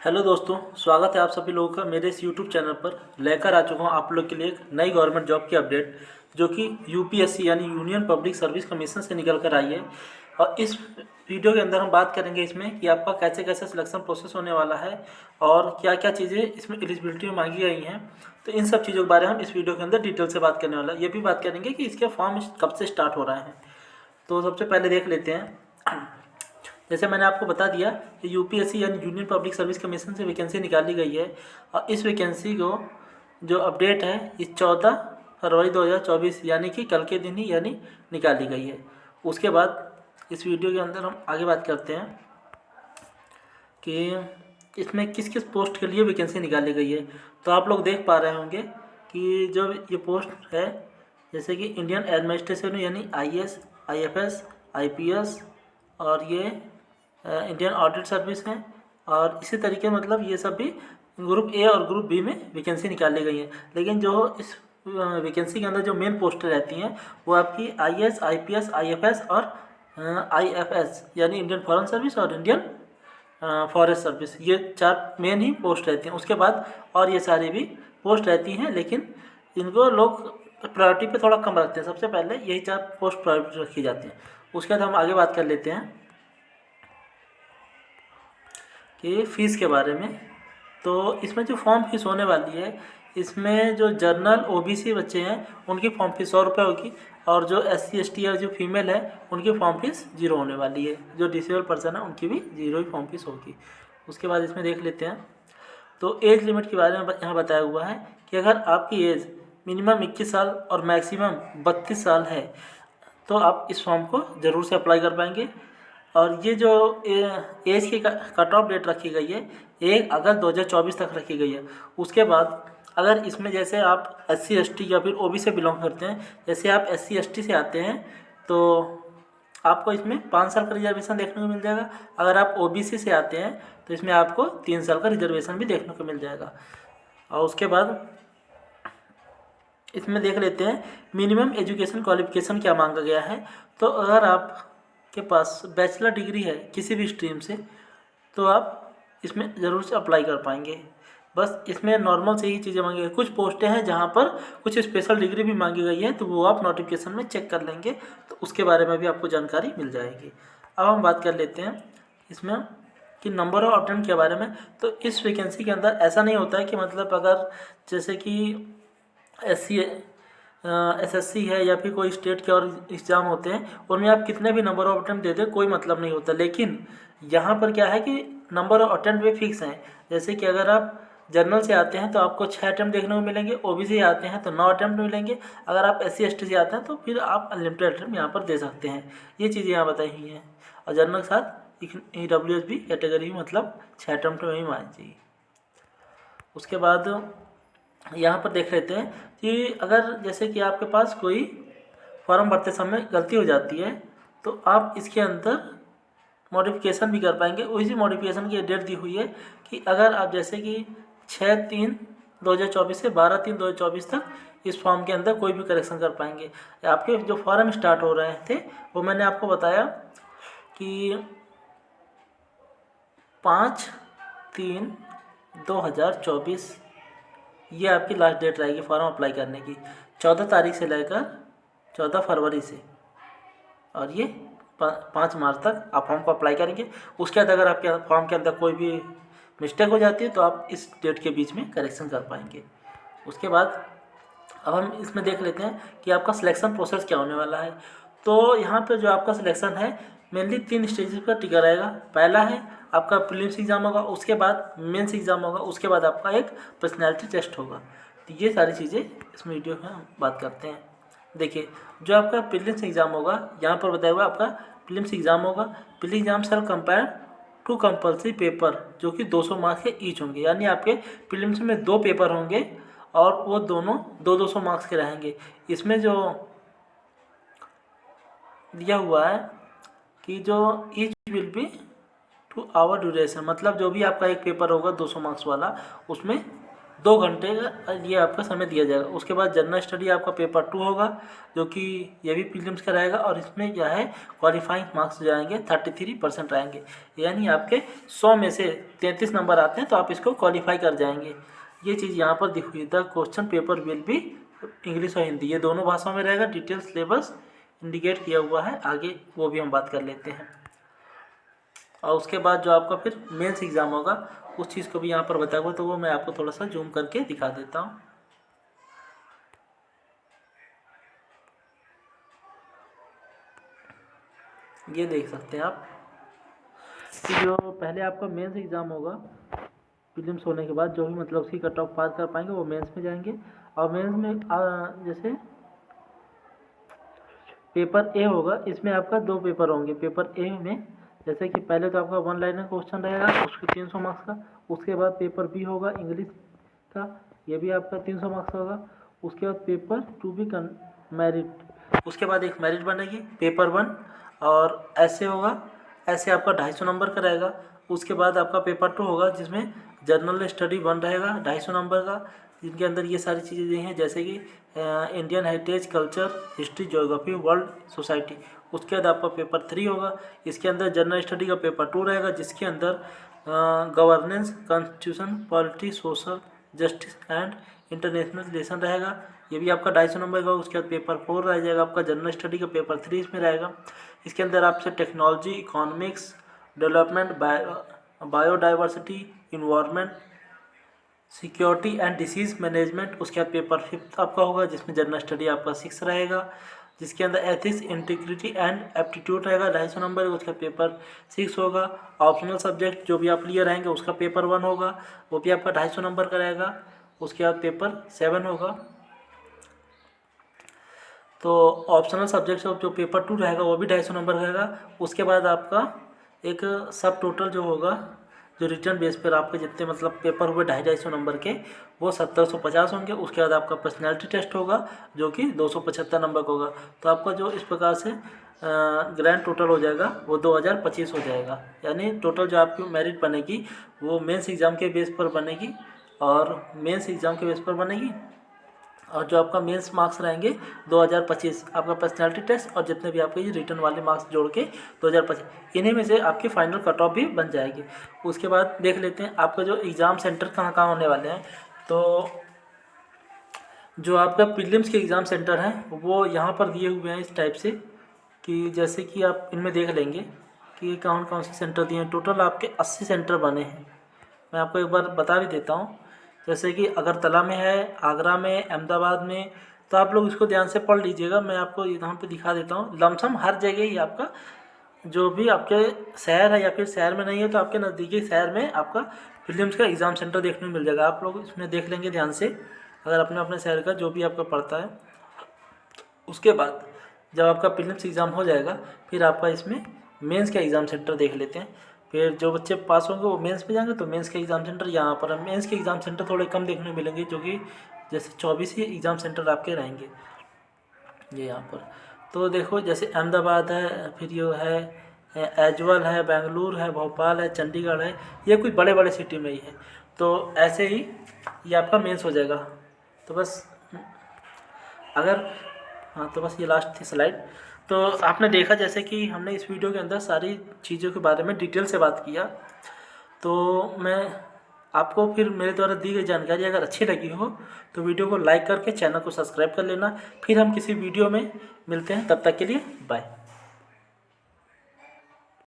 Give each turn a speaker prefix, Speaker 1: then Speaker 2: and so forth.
Speaker 1: Hello दोस्तों, स्वागत है आप सभी लोगों का मेरे इस यूट्यूब चैनल पर। लेकर आ चुका हूँ आप लोग के लिए एक नई गवर्नमेंट जॉब की अपडेट, जो कि यूपीएससी यानी यूनियन पब्लिक सर्विस कमीशन से निकल कर आई है। और इस वीडियो के अंदर हम बात करेंगे इसमें कि आपका कैसे कैसे सिलेक्शन प्रोसेस होने वाला है और क्या क्या चीज़ें इसमें एलिजिबिलिटी में मांगी गई हैं। तो इन सब चीज़ों के बारे में हम इस वीडियो के अंदर डिटेल से बात करने वाला है। ये भी बात करेंगे कि इसके फॉर्म कब से स्टार्ट हो रहे हैं। तो सबसे पहले देख लेते हैं। जैसे मैंने आपको बता दिया कि यूपीएससी यानी यूनियन पब्लिक सर्विस कमीशन से वैकेंसी निकाली गई है। और इस वैकेंसी को जो अपडेट है इस 14 फरवरी 2024 यानी कि कल के दिन ही यानी निकाली गई है। उसके बाद इस वीडियो के अंदर हम आगे बात करते हैं कि इसमें किस किस पोस्ट के लिए वैकेंसी निकाली गई है। तो आप लोग देख पा रहे होंगे कि जो ये पोस्ट है, जैसे कि इंडियन एडमिनिस्ट्रेशन यानी आईएएस, आईएफएस, आईपीएस, और ये इंडियन ऑडिट सर्विस है। और इसी तरीके मतलब ये सब भी ग्रुप ए और ग्रुप बी में वैकेंसी निकाली गई है। लेकिन जो इस वैकेंसी के अंदर जो मेन पोस्टें रहती हैं वो आपकी आईएएस, आईपीएस, आईएफएस और आईएफएस यानी इंडियन फॉरेन सर्विस और इंडियन फॉरेस्ट सर्विस, ये चार मेन ही पोस्ट रहती हैं। उसके बाद और ये सारी भी पोस्ट रहती हैं, लेकिन इनको लोग प्रायोरिटी पे थोड़ा कम रखते हैं। सबसे पहले यही चार पोस्ट प्रायोरिटी रखी जाती हैं। उसके बाद हम आगे बात कर लेते हैं कि फ़ीस के बारे में। तो इसमें जो फॉर्म फीस होने वाली है, इसमें जो जनरल ओबीसी बच्चे हैं उनकी फॉर्म फीस 100 रुपये होगी, और जो एससी एसटी या जो फीमेल है उनकी फॉर्म फीस 0 होने वाली है। जो डिसेबल पर्सन है उनकी भी 0 ही फॉर्म फीस होगी। उसके बाद इसमें देख लेते हैं। तो एज लिमिट के बारे में यहाँ बताया हुआ है कि अगर आपकी एज मिनिमम 21 साल और मैक्सिमम 32 साल है तो आप इस फॉर्म को ज़रूर से अप्लाई कर पाएंगे। और ये जो एज की कट ऑफ डेट रखी गई है 1 अगस्त 2024 तक रखी गई है। उसके बाद अगर इसमें जैसे आप SC ST या फिर OB से बिलोंग करते हैं, जैसे आप SC ST से आते हैं तो आपको इसमें 5 साल का रिजर्वेशन देखने को मिल जाएगा। अगर आप OBC से आते हैं तो इसमें आपको 3 साल का रिजर्वेशन भी देखने को मिल जाएगा। और उसके बाद इसमें देख लेते हैं मिनिमम एजुकेशन क्वालिफिकेशन क्या मांगा गया है। तो अगर आपके पास बैचलर डिग्री है किसी भी स्ट्रीम से तो आप इसमें ज़रूर से अप्लाई कर पाएंगे। बस इसमें नॉर्मल से ही चीज़ें मांगी गई। कुछ पोस्टें हैं जहाँ पर कुछ स्पेशल डिग्री भी मांगी गई है, तो वो आप नोटिफिकेशन में चेक कर लेंगे, तो उसके बारे में भी आपको जानकारी मिल जाएगी। अब हम बात कर लेते हैं इसमें कि नंबर ऑफ अटेम्प्ट के बारे में। तो इस वैकेंसी के अंदर ऐसा नहीं होता है कि मतलब अगर जैसे कि SSC है या फिर कोई स्टेट के और एग्ज़ाम होते हैं उनमें आप कितने भी नंबर ऑफ अटेम्प्ट दे दें कोई मतलब नहीं होता। लेकिन यहाँ पर क्या है कि नंबर ऑफ अटेम्प्ट भी फिक्स हैं। जैसे कि अगर आप जनरल से आते हैं तो आपको 6 अटेम्प्ट देखने को मिलेंगे, OBC से आते हैं तो 9 अटेम्प्ट मिलेंगे, अगर आप SC ST से आते हैं तो फिर आप अनलिमिटेड अटेम्प्ट यहाँ पर दे सकते हैं। ये चीज़ें यहाँ बताई हुई हैं। और जनरल के साथ EWS भी कैटेगरी मतलब 6 अटेम्प्ट में ही मानी चाहिए। उसके बाद यहाँ पर देख लेते हैं कि अगर जैसे कि आपके पास कोई फॉर्म भरते समय गलती हो जाती है तो आप इसके अंदर मॉडिफिकेशन भी कर पाएंगे। उसी मॉडिफिकेशन की डेट दी हुई है कि अगर आप जैसे कि 6/3/2024 से 12/3/2024 तक इस फॉर्म के अंदर कोई भी करेक्शन कर पाएंगे। आपके जो फॉर्म स्टार्ट हो रहे थे वो मैंने आपको बताया कि 5/3/2024 ये आपकी लास्ट डेट रहेगी फॉर्म अप्लाई करने की, 14 तारीख से लेकर 14 फरवरी से, और ये 5 मार्च तक आप फॉर्म को अप्लाई करेंगे। उसके बाद अगर आपके फॉर्म के अंदर कोई भी मिस्टेक हो जाती है तो आप इस डेट के बीच में करेक्शन कर पाएंगे। उसके बाद अब हम इसमें देख लेते हैं कि आपका सिलेक्शन प्रोसेस क्या होने वाला है। तो यहाँ पर जो आपका सिलेक्शन है मेनली 3 स्टेजेस पर टिका रहेगा। पहला है आपका प्रीलिम्स एग्ज़ाम होगा, उसके बाद मेंस एग्ज़ाम होगा, उसके बाद आपका एक पर्सनैलिटी टेस्ट होगा। तो ये सारी चीज़ें इस वीडियो में हम बात करते हैं। देखिए, जो आपका प्रीलिम्स एग्ज़ाम होगा यहाँ पर बताया हुआ आपका प्रीलिम्स एग्ज़ाम होगा। Prelims exam shall compare to compulsory paper, जो कि 200 मार्क्स के ईच होंगे। यानी आपके प्रीलिम्स में 2 पेपर होंगे और वो दोनों 200 मार्क्स के रहेंगे। इसमें जो दिया हुआ है कि जो each will be 2 hour duration, मतलब जो भी आपका एक पेपर होगा 200 मार्क्स वाला उसमें 2 घंटे का ये आपका समय दिया जाएगा। उसके बाद जनरल स्टडी आपका पेपर 2 होगा, जो कि ये भी प्रीलिम्स का रहेगा, और इसमें क्या है क्वालिफाइंग मार्क्स जाएंगे 33% रहेंगे, यानी आपके 100 में से 33 नंबर आते हैं तो आप इसको क्वालिफाई कर जाएंगे। ये चीज़ यहाँ पर दिख हुई था। क्वेश्चन पेपर विल भी इंग्लिश और हिंदी, ये दोनों भाषाओं में रहेगा। डिटेल सिलेबस इंडिकेट किया हुआ है, आगे वो भी हम बात कर लेते हैं। और उसके बाद जो आपका फिर मेंस एग्ज़ाम होगा उस चीज़ को भी यहाँ पर बताया हुआ, तो वो मैं आपको थोड़ा सा जूम करके दिखा देता हूँ। ये देख सकते हैं आप कि जो पहले आपका मेंस एग्ज़ाम होगा, प्रीलिम्स होने के बाद जो भी मतलब उसकी कट ऑफ पास कर पाएंगे वो मेंस में जाएंगे। और मेंस में जैसे पेपर ए होगा, इसमें आपका 2 पेपर होंगे। पेपर ए में जैसे कि पहले तो आपका 1 लाइनर क्वेश्चन रहेगा, उसके 300 मार्क्स का। उसके बाद पेपर बी होगा इंग्लिश का, ये भी आपका 300 मार्क्स होगा। उसके बाद पेपर 2 भी मेरिट, उसके बाद एक मेरिट बनेगी पेपर 1, और ऐसे होगा, ऐसे आपका 250 नंबर का रहेगा। उसके बाद आपका पेपर 2 होगा जिसमें जनरल स्टडी 1 रहेगा 250 नंबर का, जिनके अंदर ये सारी चीज़ें दी हैं जैसे कि Indian heritage, culture, history, geography, world society. उसके बाद आपका पेपर 3 होगा, इसके अंदर जनरल स्टडी का पेपर 2 रहेगा, जिसके अंदर governance, constitution, polity, social justice and international relation रहेगा, ये भी आपका 250 नंबर का। उसके बाद पेपर 4 रह जाएगा आपका जनरल स्टडी का, पेपर 3 इसमें रहेगा। इसके अंदर आपसे technology, economics, development, biodiversity, environment, security and disease management. उसके बाद पेपर 5 आपका होगा जिसमें जनरल स्टडी आपका 6 रहेगा, जिसके अंदर एथिक्स, इंटीग्रिटी एंड एप्टीट्यूड रहेगा 250 नंबर। उसका पेपर 6 होगा। ऑप्शनल सब्जेक्ट जो भी आप लिए रहेंगे उसका पेपर 1 होगा, वो भी आपका 250 नंबर का रहेगा। उसके बाद पेपर 7 होगा। तो ऑप्शनल सब्जेक्ट जो पेपर 2 रहेगा वो भी 250 नंबर रहेगा। उसके बाद आपका एक सब टोटल जो होगा, जो रिटर्न बेस पर आपके जितने मतलब पेपर हुए 250 नंबर के, वो 1750 होंगे। उसके बाद आपका पर्सनैलिटी टेस्ट होगा जो कि 275 नंबर का होगा। तो आपका जो इस प्रकार से ग्रैंड टोटल हो जाएगा वो 2025 हो जाएगा। यानी टोटल जो आपकी मेरिट बनेगी वो मेंस एग्ज़ाम के बेस पर बनेगी, और मेंस एग्ज़ाम के बेस पर बनेगी। और जो आपका मेंस मार्क्स रहेंगे 2025, आपका पर्सनैलिटी टेस्ट और जितने भी आपके ये रिटर्न वाले मार्क्स जोड़ के 2025, इन्हीं में से आपकी फाइनल कट ऑफ भी बन जाएगी। उसके बाद देख लेते हैं आपका जो एग्ज़ाम सेंटर कहाँ कहाँ होने वाले हैं। तो जो आपका प्रीलिम्स के एग्ज़ाम सेंटर हैं वो यहाँ पर दिए हुए हैं इस टाइप से, कि जैसे कि आप इनमें देख लेंगे कि कौन कौन से सेंटर दिए हैं। टोटल आपके 80 सेंटर बने हैं। मैं आपको एक बार बता भी देता हूँ, जैसे कि अगरतला में है, आगरा में, अहमदाबाद में। तो आप लोग इसको ध्यान से पढ़ लीजिएगा। मैं आपको यहाँ पे दिखा देता हूँ। लमसम हर जगह ही आपका जो भी आपके शहर है, या फिर शहर में नहीं है तो आपके नज़दीकी शहर में आपका प्रीलिम्स का एग्ज़ाम सेंटर देखने को मिल जाएगा। आप लोग इसमें देख लेंगे ध्यान से, अगर अपने अपने शहर का जो भी आपका पड़ता है। उसके बाद जब आपका प्रीलिम्स एग्ज़ाम हो जाएगा फिर आपका इसमें मेंस का एग्ज़ाम सेंटर देख लेते हैं। फिर जो बच्चे पास होंगे वो मेंस में जाएंगे, तो मेंस के एग्ज़ाम सेंटर यहाँ पर है। मेंस के एग्ज़ाम सेंटर थोड़े कम देखने को मिलेंगे, जो कि जैसे 24 ही एग्ज़ाम सेंटर आपके रहेंगे ये यहाँ पर। तो देखो जैसे अहमदाबाद है, फिर ये है एजवल है, बेंगलुरु है, भोपाल है, चंडीगढ़ है, ये कुछ बड़े बड़े सिटी में ही है। तो ऐसे ही ये आपका मेंस हो जाएगा। तो बस अगर हाँ, तो बस ये लास्ट थी स्लाइड। तो आपने देखा जैसे कि हमने इस वीडियो के अंदर सारी चीज़ों के बारे में डिटेल से बात किया। तो मैं आपको फिर मेरे द्वारा दी गई जानकारी अगर अच्छी लगी हो तो वीडियो को लाइक करके चैनल को सब्सक्राइब कर लेना। फिर हम किसी वीडियो में मिलते हैं, तब तक के लिए बाय।